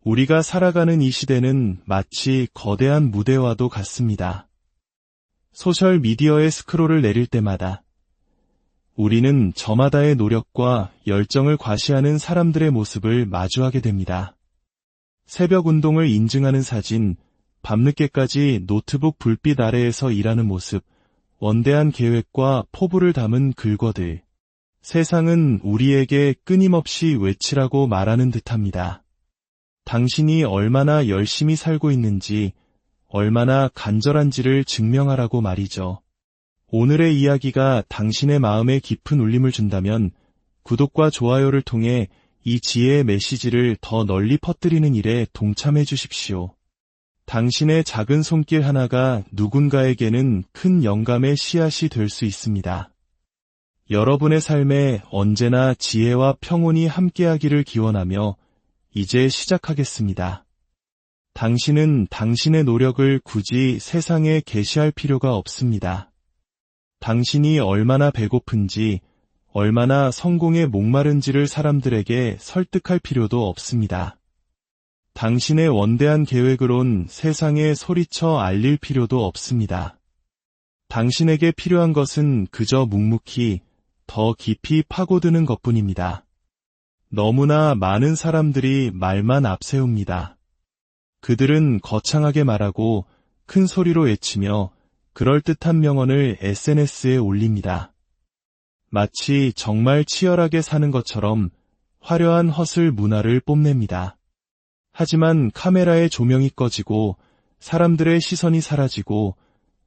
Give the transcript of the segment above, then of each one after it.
우리가 살아가는 이 시대는 마치 거대한 무대와도 같습니다. 소셜미디어에 스크롤을 내릴 때마다 우리는 저마다의 노력과 열정을 과시하는 사람들의 모습을 마주하게 됩니다. 새벽 운동을 인증하는 사진, 밤늦게까지 노트북 불빛 아래에서 일하는 모습, 원대한 계획과 포부를 담은 글거들. 세상은 우리에게 끊임없이 외치라고 말하는 듯합니다. 당신이 얼마나 열심히 살고 있는지, 얼마나 간절한지를 증명하라고 말이죠. 오늘의 이야기가 당신의 마음에 깊은 울림을 준다면 구독과 좋아요를 통해 이 지혜의 메시지를 더 널리 퍼뜨리는 일에 동참해 주십시오. 당신의 작은 손길 하나가 누군가에게는 큰 영감의 씨앗이 될 수 있습니다. 여러분의 삶에 언제나 지혜와 평온이 함께하기를 기원하며 이제 시작하겠습니다. 당신은 당신의 노력을 굳이 세상에 계시할 필요가 없습니다. 당신이 얼마나 배고픈지, 얼마나 성공에 목마른지를 사람들에게 설득할 필요도 없습니다. 당신의 원대한 계획으론 세상에 소리쳐 알릴 필요도 없습니다. 당신에게 필요한 것은 그저 묵묵히 더 깊이 파고드는 것뿐입니다. 너무나 많은 사람들이 말만 앞세웁니다. 그들은 거창하게 말하고 큰 소리로 외치며 그럴듯한 명언을 SNS에 올립니다. 마치 정말 치열하게 사는 것처럼 화려한 허슬 문화를 뽐냅니다. 하지만 카메라의 조명이 꺼지고 사람들의 시선이 사라지고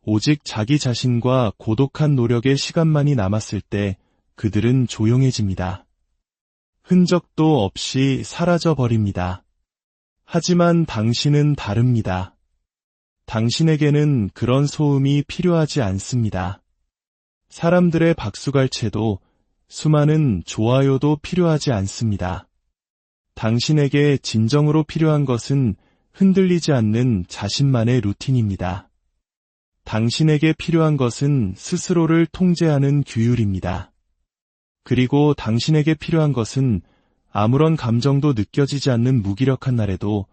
오직 자기 자신과 고독한 노력의 시간만이 남았을 때 그들은 조용해집니다. 흔적도 없이 사라져버립니다. 하지만 당신은 다릅니다. 당신에게는 그런 소음이 필요하지 않습니다. 사람들의 박수갈채도 수많은 좋아요도 필요하지 않습니다. 당신에게 진정으로 필요한 것은 흔들리지 않는 자신만의 루틴입니다. 당신에게 필요한 것은 스스로를 통제하는 규율입니다. 그리고 당신에게 필요한 것은 아무런 감정도 느껴지지 않는 무기력한 날에도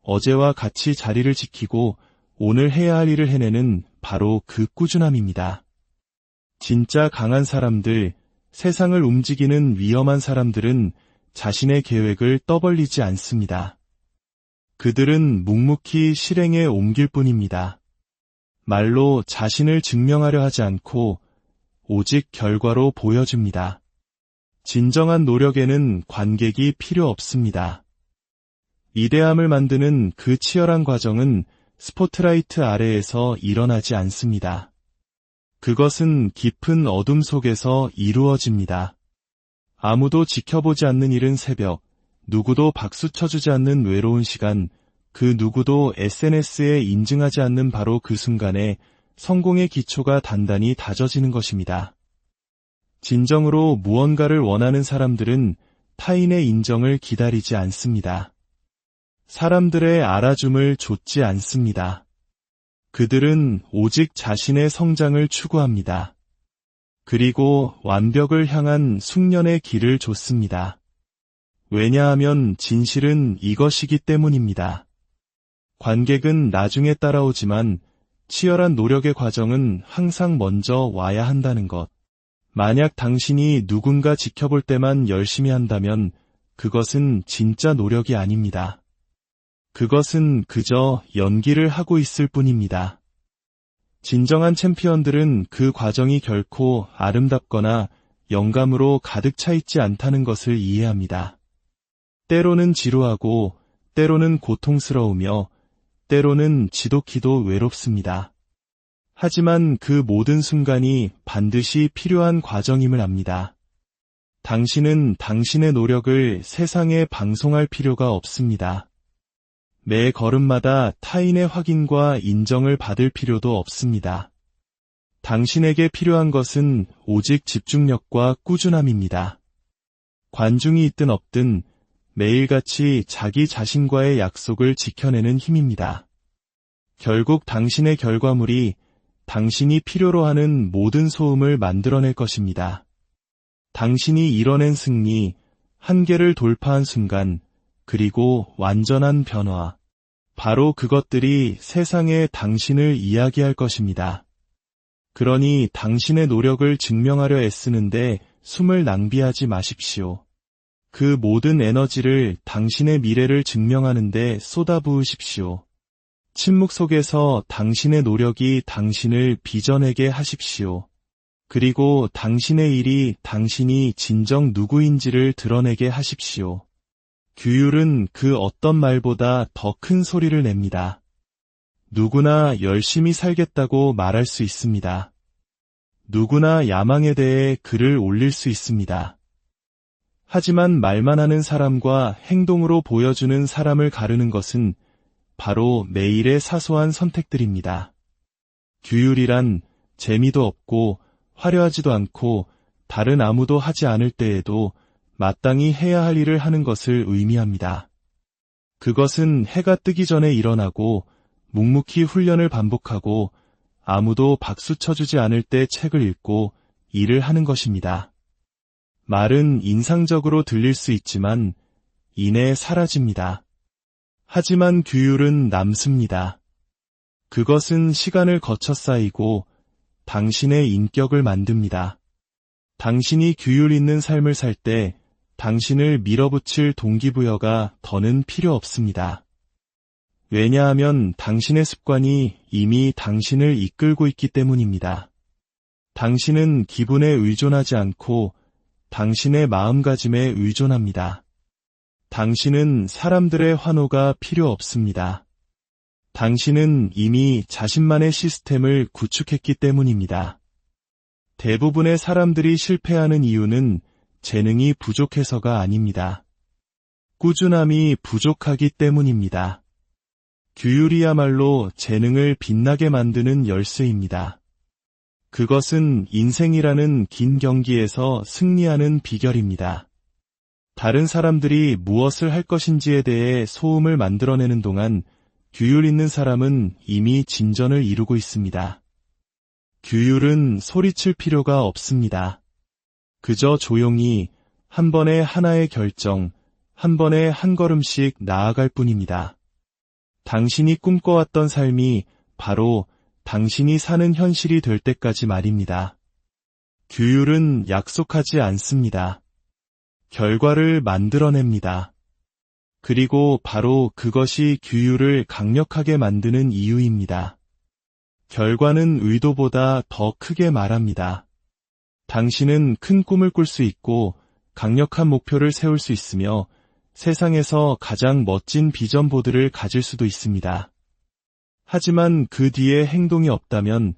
어제와 같이 자리를 지키고 오늘 해야 할 일을 해내는 바로 그 꾸준함입니다. 진짜 강한 사람들, 세상을 움직이는 위험한 사람들은 자신의 계획을 떠벌리지 않습니다. 그들은 묵묵히 실행에 옮길 뿐입니다. 말로 자신을 증명하려 하지 않고 오직 결과로 보여줍니다. 진정한 노력에는 관객이 필요 없습니다. 이대함을 만드는 그 치열한 과정은 스포트라이트 아래에서 일어나지 않습니다. 그것은 깊은 어둠 속에서 이루어집니다. 아무도 지켜보지 않는 이른 새벽, 누구도 박수 쳐주지 않는 외로운 시간, 그 누구도 SNS에 인증하지 않는 바로 그 순간에 성공의 기초가 단단히 다져지는 것입니다. 진정으로 무언가를 원하는 사람들은 타인의 인정을 기다리지 않습니다. 사람들의 알아줌을 좇지 않습니다. 그들은 오직 자신의 성장을 추구합니다. 그리고 완벽을 향한 숙련의 길을 좇습니다. 왜냐하면 진실은 이것이기 때문입니다. 관객은 나중에 따라오지만 치열한 노력의 과정은 항상 먼저 와야 한다는 것. 만약 당신이 누군가 지켜볼 때만 열심히 한다면 그것은 진짜 노력이 아닙니다. 그것은 그저 연기를 하고 있을 뿐입니다. 진정한 챔피언들은 그 과정이 결코 아름답거나 영감으로 가득 차 있지 않다는 것을 이해합니다. 때로는 지루하고, 때로는 고통스러우며, 때로는 지독히도 외롭습니다. 하지만 그 모든 순간이 반드시 필요한 과정임을 압니다. 당신은 당신의 노력을 세상에 방송할 필요가 없습니다. 매 걸음마다 타인의 확인과 인정을 받을 필요도 없습니다. 당신에게 필요한 것은 오직 집중력과 꾸준함입니다. 관중이 있든 없든 매일같이 자기 자신과의 약속을 지켜내는 힘입니다. 결국 당신의 결과물이 당신이 필요로 하는 모든 소음을 만들어낼 것입니다. 당신이 이뤄낸 승리, 한계를 돌파한 순간 그리고 완전한 변화. 바로 그것들이 세상에 당신을 이야기할 것입니다. 그러니 당신의 노력을 증명하려 애쓰는데 숨을 낭비하지 마십시오. 그 모든 에너지를 당신의 미래를 증명하는 데 쏟아부으십시오. 침묵 속에서 당신의 노력이 당신을 빚어내게 하십시오. 그리고 당신의 일이 당신이 진정 누구인지를 드러내게 하십시오. 규율은 그 어떤 말보다 더 큰 소리를 냅니다. 누구나 열심히 살겠다고 말할 수 있습니다. 누구나 야망에 대해 글을 올릴 수 있습니다. 하지만 말만 하는 사람과 행동으로 보여주는 사람을 가르는 것은 바로 매일의 사소한 선택들입니다. 규율이란 재미도 없고 화려하지도 않고 다른 아무도 하지 않을 때에도 마땅히 해야 할 일을 하는 것을 의미합니다. 그것은 해가 뜨기 전에 일어나고 묵묵히 훈련을 반복하고 아무도 박수 쳐주지 않을 때 책을 읽고 일을 하는 것입니다. 말은 인상적으로 들릴 수 있지만 이내 사라집니다. 하지만 규율은 남습니다. 그것은 시간을 거쳐 쌓이고 당신의 인격을 만듭니다. 당신이 규율 있는 삶을 살 때 당신을 밀어붙일 동기부여가 더는 필요 없습니다. 왜냐하면 당신의 습관이 이미 당신을 이끌고 있기 때문입니다. 당신은 기분에 의존하지 않고 당신의 마음가짐에 의존합니다. 당신은 사람들의 환호가 필요 없습니다. 당신은 이미 자신만의 시스템을 구축했기 때문입니다. 대부분의 사람들이 실패하는 이유는 재능이 부족해서가 아닙니다. 꾸준함이 부족하기 때문입니다. 규율이야말로 재능을 빛나게 만드는 열쇠입니다. 그것은 인생이라는 긴 경기에서 승리하는 비결입니다. 다른 사람들이 무엇을 할 것인지에 대해 소음을 만들어내는 동안 규율 있는 사람은 이미 진전을 이루고 있습니다. 규율은 소리칠 필요가 없습니다. 그저 조용히 한 번에 하나의 결정, 한 번에 한 걸음씩 나아갈 뿐입니다. 당신이 꿈꿔왔던 삶이 바로 당신이 사는 현실이 될 때까지 말입니다. 규율은 약속하지 않습니다. 결과를 만들어냅니다. 그리고 바로 그것이 규율을 강력하게 만드는 이유입니다. 결과는 의도보다 더 크게 말합니다. 당신은 큰 꿈을 꿀 수 있고 강력한 목표를 세울 수 있으며 세상에서 가장 멋진 비전 보드를 가질 수도 있습니다. 하지만 그 뒤에 행동이 없다면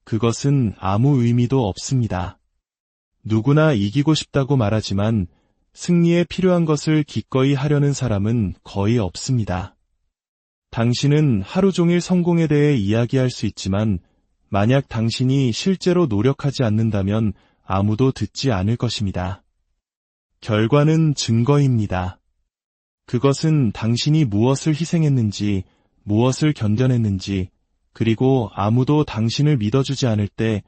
그것은 아무 의미도 없습니다. 누구나 이기고 싶다고 말하지만 승리에 필요한 것을 기꺼이 하려는 사람은 거의 없습니다. 당신은 하루 종일 성공에 대해 이야기할 수 있지만 만약 당신이 실제로 노력하지 않는다면 아무도 듣지 않을 것입니다. 결과는 증거입니다. 그것은 당신이 무엇을 희생했는지, 무엇을 견뎌냈는지, 그리고 아무도 당신을 믿어주지 않을 때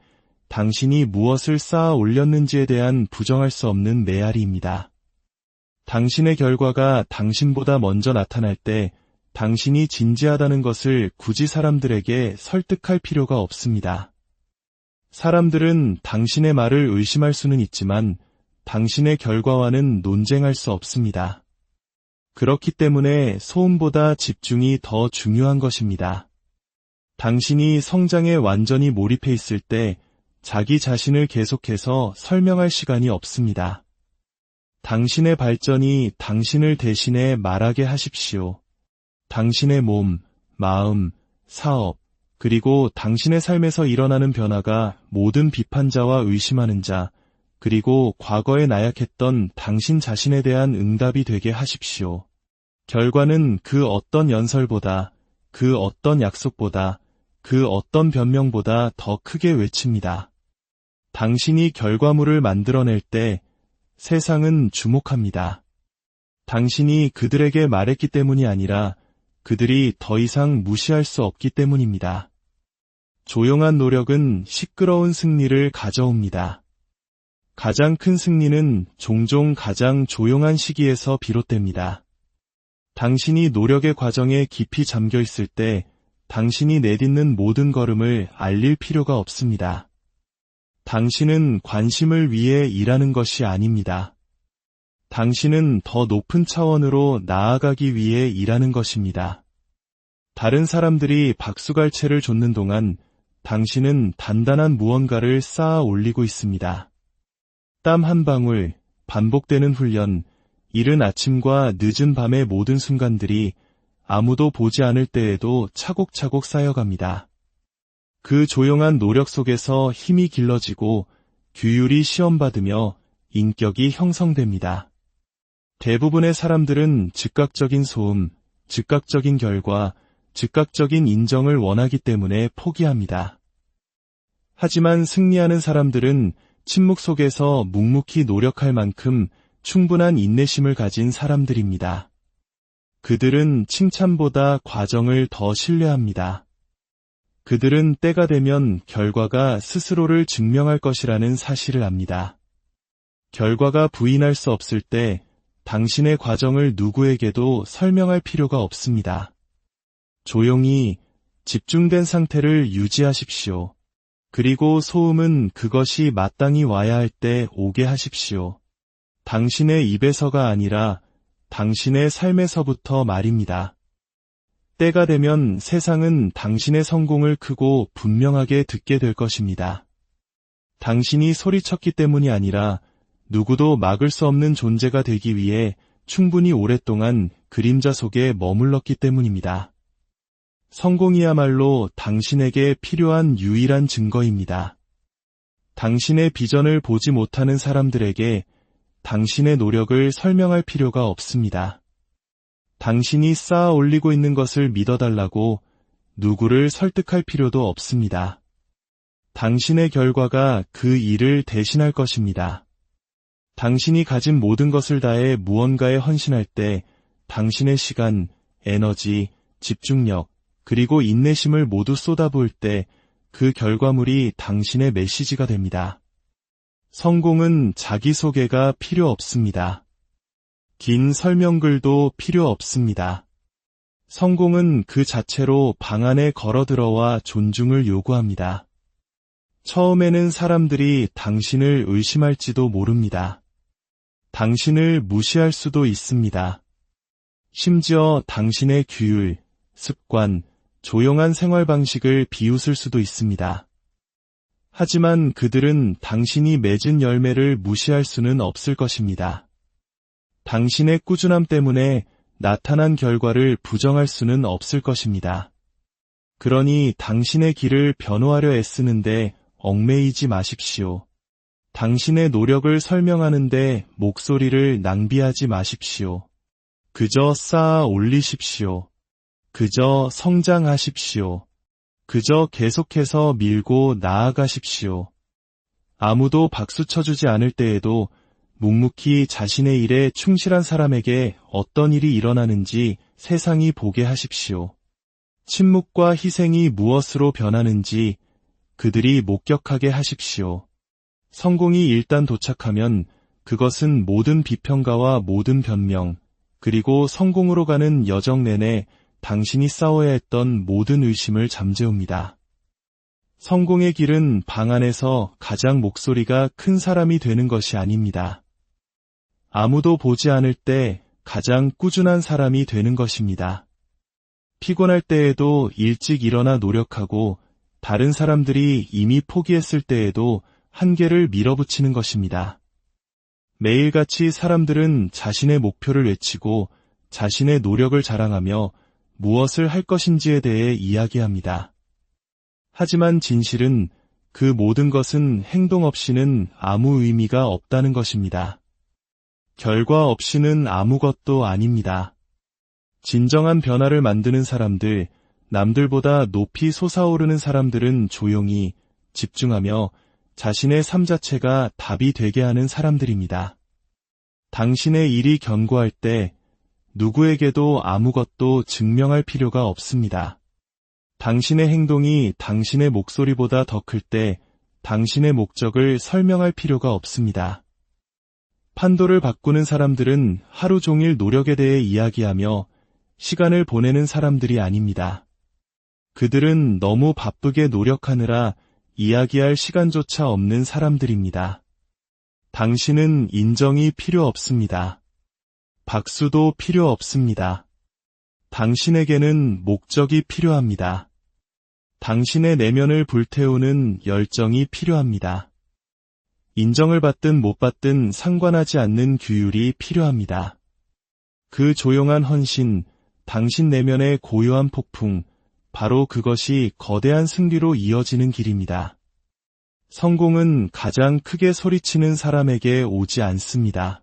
당신이 무엇을 쌓아 올렸는지에 대한 부정할 수 없는 메아리입니다. 당신의 결과가 당신보다 먼저 나타날 때 당신이 진지하다는 것을 굳이 사람들에게 설득할 필요가 없습니다. 사람들은 당신의 말을 의심할 수는 있지만 당신의 결과와는 논쟁할 수 없습니다. 그렇기 때문에 소음보다 집중이 더 중요한 것입니다. 당신이 성장에 완전히 몰입해 있을 때 자기 자신을 계속해서 설명할 시간이 없습니다. 당신의 발전이 당신을 대신해 말하게 하십시오. 당신의 몸, 마음, 사업, 그리고 당신의 삶에서 일어나는 변화가 모든 비판자와 의심하는 자, 그리고 과거에 나약했던 당신 자신에 대한 응답이 되게 하십시오. 결과는 그 어떤 연설보다, 그 어떤 약속보다, 그 어떤 변명보다 더 크게 외칩니다. 당신이 결과물을 만들어낼 때 세상은 주목합니다. 당신이 그들에게 말했기 때문이 아니라 그들이 더 이상 무시할 수 없기 때문입니다. 조용한 노력은 시끄러운 승리를 가져옵니다. 가장 큰 승리는 종종 가장 조용한 시기에서 비롯됩니다. 당신이 노력의 과정에 깊이 잠겨 있을 때 당신이 내딛는 모든 걸음을 알릴 필요가 없습니다. 당신은 관심을 위해 일하는 것이 아닙니다. 당신은 더 높은 차원으로 나아가기 위해 일하는 것입니다. 다른 사람들이 박수갈채를 좇는 동안 당신은 단단한 무언가를 쌓아 올리고 있습니다. 땀 한 방울, 반복되는 훈련, 이른 아침과 늦은 밤의 모든 순간들이 아무도 보지 않을 때에도 차곡차곡 쌓여갑니다. 그 조용한 노력 속에서 힘이 길러지고 규율이 시험받으며 인격이 형성됩니다. 대부분의 사람들은 즉각적인 소음, 즉각적인 결과, 즉각적인 인정을 원하기 때문에 포기합니다. 하지만 승리하는 사람들은 침묵 속에서 묵묵히 노력할 만큼 충분한 인내심을 가진 사람들입니다. 그들은 칭찬보다 과정을 더 신뢰합니다. 그들은 때가 되면 결과가 스스로를 증명할 것이라는 사실을 압니다. 결과가 부인할 수 없을 때 당신의 과정을 누구에게도 설명할 필요가 없습니다. 조용히 집중된 상태를 유지하십시오. 그리고 소음은 그것이 마땅히 와야 할 때 오게 하십시오. 당신의 입에서가 아니라 당신의 삶에서부터 말입니다. 때가 되면 세상은 당신의 성공을 크고 분명하게 듣게 될 것입니다. 당신이 소리쳤기 때문이 아니라 누구도 막을 수 없는 존재가 되기 위해 충분히 오랫동안 그림자 속에 머물렀기 때문입니다. 성공이야말로 당신에게 필요한 유일한 증거입니다. 당신의 비전을 보지 못하는 사람들에게 당신의 노력을 설명할 필요가 없습니다. 당신이 쌓아 올리고 있는 것을 믿어달라고 누구를 설득할 필요도 없습니다. 당신의 결과가 그 일을 대신할 것입니다. 당신이 가진 모든 것을 다해 무언가에 헌신할 때 당신의 시간, 에너지, 집중력, 그리고 인내심을 모두 쏟아부을 때 그 결과물이 당신의 메시지가 됩니다. 성공은 자기소개가 필요 없습니다. 긴 설명글도 필요 없습니다. 성공은 그 자체로 방 안에 걸어들어와 존중을 요구합니다. 처음에는 사람들이 당신을 의심할지도 모릅니다. 당신을 무시할 수도 있습니다. 심지어 당신의 규율, 습관, 조용한 생활 방식을 비웃을 수도 있습니다. 하지만 그들은 당신이 맺은 열매를 무시할 수는 없을 것입니다. 당신의 꾸준함 때문에 나타난 결과를 부정할 수는 없을 것입니다. 그러니 당신의 길을 변호하려 애쓰는데 얽매이지 마십시오. 당신의 노력을 설명하는데 목소리를 낭비하지 마십시오. 그저 쌓아 올리십시오. 그저 성장하십시오. 그저 계속해서 밀고 나아가십시오. 아무도 박수 쳐주지 않을 때에도 묵묵히 자신의 일에 충실한 사람에게 어떤 일이 일어나는지 세상이 보게 하십시오. 침묵과 희생이 무엇으로 변하는지 그들이 목격하게 하십시오. 성공이 일단 도착하면 그것은 모든 비평가와 모든 변명, 그리고 성공으로 가는 여정 내내 당신이 싸워야 했던 모든 의심을 잠재웁니다. 성공의 길은 방 안에서 가장 목소리가 큰 사람이 되는 것이 아닙니다. 아무도 보지 않을 때 가장 꾸준한 사람이 되는 것입니다. 피곤할 때에도 일찍 일어나 노력하고 다른 사람들이 이미 포기했을 때에도 한계를 밀어붙이는 것입니다. 매일같이 사람들은 자신의 목표를 외치고 자신의 노력을 자랑하며 무엇을 할 것인지에 대해 이야기합니다. 하지만 진실은 그 모든 것은 행동 없이는 아무 의미가 없다는 것입니다. 결과 없이는 아무것도 아닙니다. 진정한 변화를 만드는 사람들, 남들보다 높이 솟아오르는 사람들은 조용히 집중하며 자신의 삶 자체가 답이 되게 하는 사람들입니다. 당신의 일이 견고할 때 누구에게도 아무것도 증명할 필요가 없습니다. 당신의 행동이 당신의 목소리보다 더 클 때 당신의 목적을 설명할 필요가 없습니다. 판도를 바꾸는 사람들은 하루 종일 노력에 대해 이야기하며 시간을 보내는 사람들이 아닙니다. 그들은 너무 바쁘게 노력하느라 이야기할 시간조차 없는 사람들입니다. 당신은 인정이 필요 없습니다. 박수도 필요 없습니다. 당신에게는 목적이 필요합니다. 당신의 내면을 불태우는 열정이 필요합니다. 인정을 받든 못 받든 상관하지 않는 규율이 필요합니다. 그 조용한 헌신, 당신 내면의 고요한 폭풍, 바로 그것이 거대한 승리로 이어지는 길입니다. 성공은 가장 크게 소리치는 사람에게 오지 않습니다.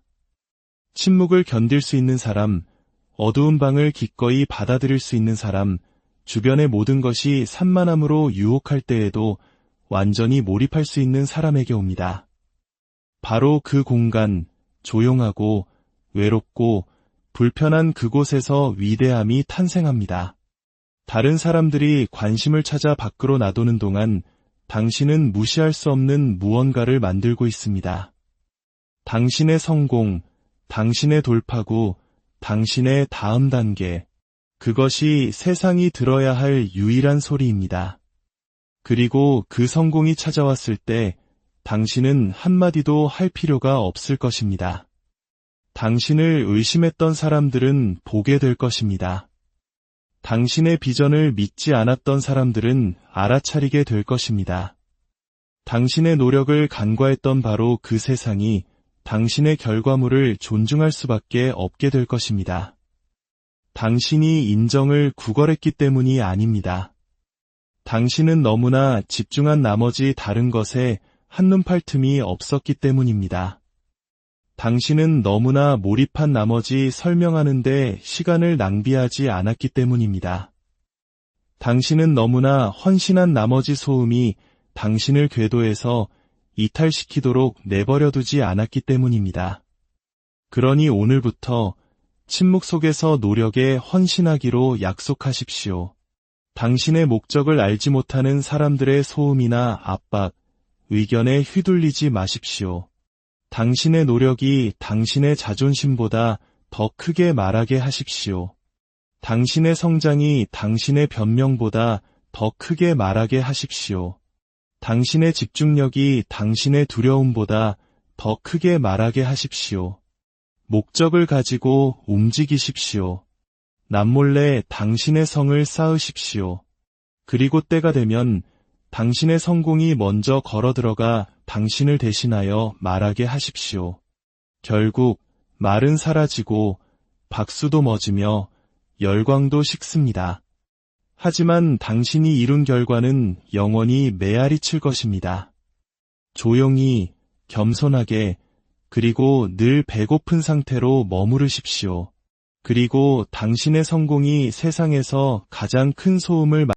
침묵을 견딜 수 있는 사람, 어두운 방을 기꺼이 받아들일 수 있는 사람, 주변의 모든 것이 산만함으로 유혹할 때에도 완전히 몰입할 수 있는 사람에게 옵니다. 바로 그 공간, 조용하고 외롭고 불편한 그곳에서 위대함이 탄생합니다. 다른 사람들이 관심을 찾아 밖으로 나도는 동안 당신은 무시할 수 없는 무언가를 만들고 있습니다. 당신의 성공, 당신의 돌파구, 당신의 다음 단계, 그것이 세상이 들어야 할 유일한 소리입니다. 그리고 그 성공이 찾아왔을 때 당신은 한마디도 할 필요가 없을 것입니다. 당신을 의심했던 사람들은 보게 될 것입니다. 당신의 비전을 믿지 않았던 사람들은 알아차리게 될 것입니다. 당신의 노력을 간과했던 바로 그 세상이 당신의 결과물을 존중할 수밖에 없게 될 것입니다. 당신이 인정을 구걸했기 때문이 아닙니다. 당신은 너무나 집중한 나머지 다른 것에 한눈 팔 틈이 없었기 때문입니다. 당신은 너무나 몰입한 나머지 설명하는데 시간을 낭비하지 않았기 때문입니다. 당신은 너무나 헌신한 나머지 소음이 당신을 궤도에서 이탈시키도록 내버려두지 않았기 때문입니다. 그러니 오늘부터 침묵 속에서 노력에 헌신하기로 약속하십시오. 당신의 목적을 알지 못하는 사람들의 소음이나 압박, 의견에 휘둘리지 마십시오. 당신의 노력이 당신의 자존심보다 더 크게 말하게 하십시오. 당신의 성장이 당신의 변명보다 더 크게 말하게 하십시오. 당신의 집중력이 당신의 두려움보다 더 크게 말하게 하십시오. 목적을 가지고 움직이십시오. 남몰래 당신의 성을 쌓으십시오. 그리고 때가 되면 당신의 성공이 먼저 걸어들어가 당신을 대신하여 말하게 하십시오. 결국 말은 사라지고 박수도 멎으며 열광도 식습니다. 하지만 당신이 이룬 결과는 영원히 메아리 칠 것입니다. 조용히, 겸손하게, 그리고 늘 배고픈 상태로 머무르십시오. 그리고 당신의 성공이 세상에서 가장 큰 소음을